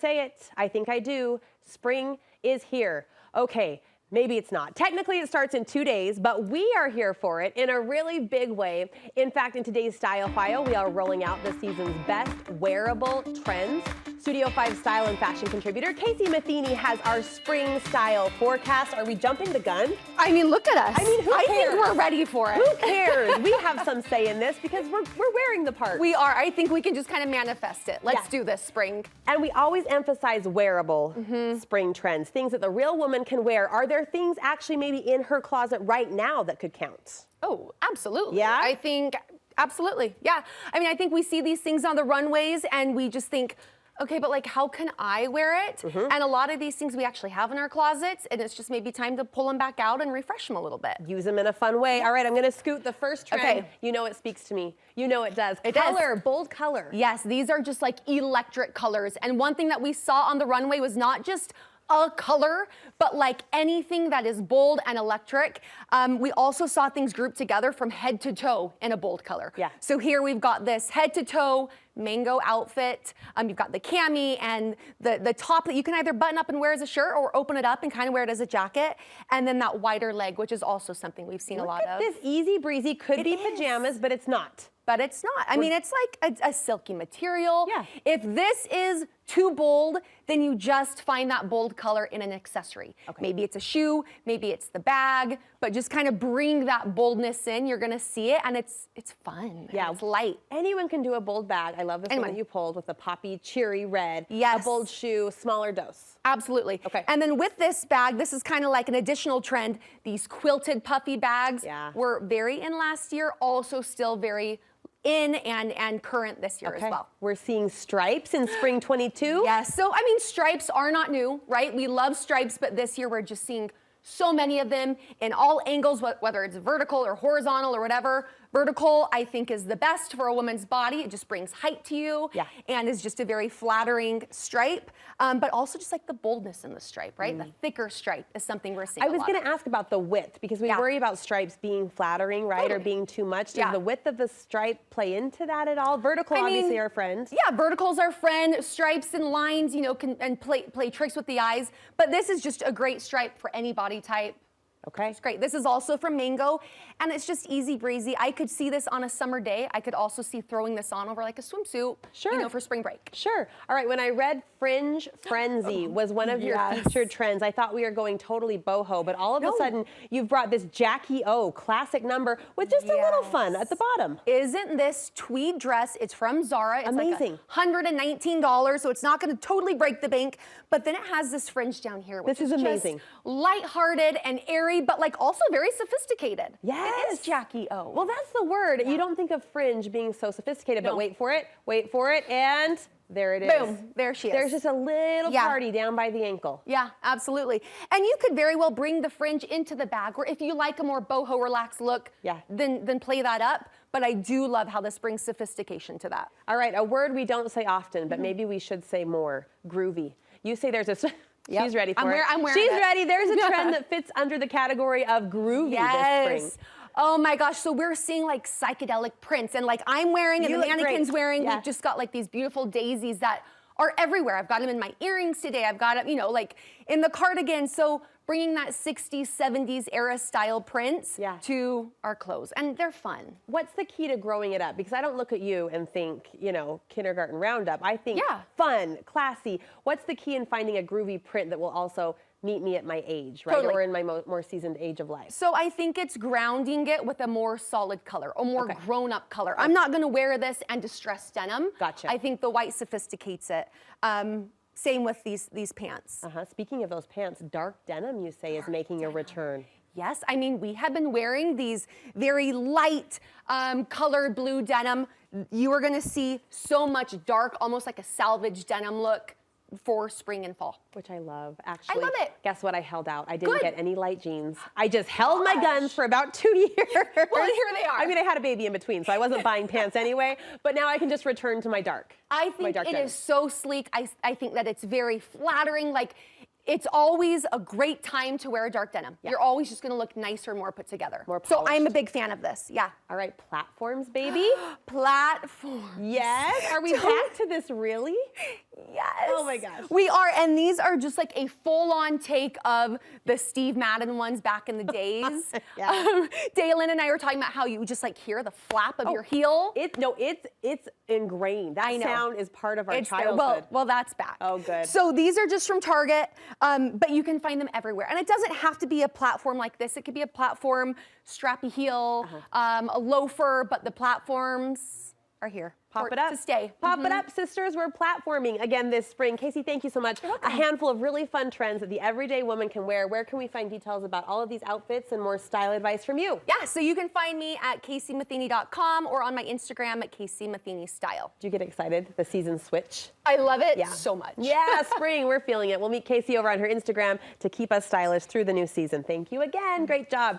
Say it, I think I do. Spring is here. Okay, maybe it's not. Technically, it starts in 2 days, but we are here for it in a really big way. In fact, in today's Style File, we are rolling out this season's best wearable trends. Studio 5 style and fashion contributor Casey Matheny has our spring style forecast. Are we jumping the gun? I mean, look at us. I mean, who cares? I think we're ready for it. Who cares? We have some say in this because we're wearing the part. We are. I think we can just kind of manifest it. Let's do this spring. And we always emphasize wearable spring trends, things that the real woman can wear. Are there things actually maybe in her closet right now that could count? Oh, absolutely. Yeah? I think, absolutely. Yeah. I mean, I think we see these things on the runways and we just think, okay, but like, how can I wear it? And a lot of these things we actually have in our closets, and it's just maybe time to pull them back out and refresh them a little bit. Use them in a fun way. All right, I'm gonna scoot the first trend. Okay. You know it speaks to me. You know it does. It does. Color, bold color. Yes, these are just like electric colors. And one thing that we saw on the runway was not just a color, but like anything that is bold and electric. We also saw things grouped together from head to toe in a bold color. Yeah. So here we've got this head to toe mango outfit. You've got the cami and the top that you can either button up and wear as a shirt or open it up and kind of wear it as a jacket. And then that wider leg, which is also something we've seen a lot of. This easy breezy could be pajamas, but it's not. But it's not. I mean, it's like a silky material. Yeah. If this is too bold, then you just find that bold color in an accessory. Okay. Maybe it's a shoe, maybe it's the bag, but just kind of bring that boldness in. You're gonna see it, and it's fun. Yeah, it's light. Anyone can do a bold bag. I love this one that you pulled with the poppy cherry red. Yes. A bold shoe, smaller dose. Absolutely. Okay. And then with this bag, this is kind of like an additional trend. These quilted puffy bags were very in last year, also still very in and current this year as well. We're seeing stripes in spring 22. Yes, so I mean, stripes are not new, right? We love stripes, but this year we're just seeing so many of them in all angles, whether it's vertical or horizontal or whatever. Vertical, I think, is the best for a woman's body. It just brings height to you and is just a very flattering stripe, but also just like the boldness in the stripe, right? The thicker stripe is something we're seeing I was going to ask about the width because we worry about stripes being flattering, right, or being too much. Does the width of the stripe play into that at all? Vertical, obviously, our friend. Yeah, vertical's our friend. Stripes and lines, you know, can play tricks with the eyes, but this is just a great stripe for any body type. Okay. It's great. This is also from Mango, and it's just easy breezy. I could see this on a summer day. I could also see throwing this on over like a swimsuit, you know, for spring break. Sure. All right, when I read Fringe Frenzy was one of your featured trends, I thought we were going totally boho, but all of a sudden you've brought this Jackie O classic number with just a little fun at the bottom. Isn't this tweed dress? It's from Zara. It's amazing. Like $119, so it's not going to totally break the bank, but then it has this fringe down here, which is amazing. Lighthearted and airy, but like also very sophisticated. Yes. It is Jackie O. Well, that's the word. You don't think of Fringe being so sophisticated, but wait for it, and there it is. Boom, there she is. There's just a little party down by the ankle. Yeah, absolutely. And you could very well bring the fringe into the bag, or if you like a more boho relaxed look, then play that up. But I do love how this brings sophistication to that. All right, a word we don't say often, but maybe we should say more, groovy. You say there's a... She's ready for it. I'm wearing She's it. ready. There's a trend that fits under the category of groovy this spring. Oh my gosh, so we're seeing like psychedelic prints, and like I'm wearing and the mannequin's wearing, we've just got like these beautiful daisies that are everywhere. I've got them in my earrings today. I've got them, you know, like in the cardigan. So bringing that 60s, 70s era style prints to our clothes, and they're fun. What's the key to growing it up? Because I don't look at you and think, you know, kindergarten roundup. I think fun, classy. What's the key in finding a groovy print that will also meet me at my age, right? Or in my more seasoned age of life? So I think it's grounding it with a more solid color, a more grown-up color. I'm not gonna wear this and distressed denim. Gotcha. I think the white sophisticates it. Same with these pants. Speaking of those pants, dark denim, you say, is making a return. Yes, I mean, we have been wearing these very light colored blue denim. You are gonna see so much dark, almost like a salvage denim look for spring and fall. Which I love, actually. I love it. Guess what? I held out. I didn't get any light jeans. I just held my guns for about 2 years. Well, here they are. I mean, I had a baby in between, so I wasn't buying pants anyway, but now I can just return to my dark. I think it is so sleek. I think that it's very flattering. Like, it's always a great time to wear a dark denim. You're always just gonna look nicer, more put together. More polished. So I'm a big fan of this, All right, platforms, baby. Platforms. Yes, are we back to this really? Yes. Oh my gosh. We are, and these are just like a full-on take of the Steve Madden ones back in the days. Yeah. Dalen and I were talking about how you just like hear the flap of your heel. It's ingrained. That sound is part of our childhood. Well, that's back. Oh, good. So these are just from Target, but you can find them everywhere. And it doesn't have to be a platform like this. It could be a platform, strappy heel, a loafer, but the platforms are here. Pop it up. To stay. Pop it up, sisters. We're platforming again this spring. Casey, thank you so much. A handful of really fun trends that the everyday woman can wear. Where can we find details about all of these outfits and more style advice from you? Yeah, so you can find me at CaseyMatheny.com or on my Instagram at CaseyMatheny.style. Did you get excited? The season switch. I love it so much. Yeah, spring. We're feeling it. We'll meet Casey over on her Instagram to keep us stylish through the new season. Thank you again. Great job.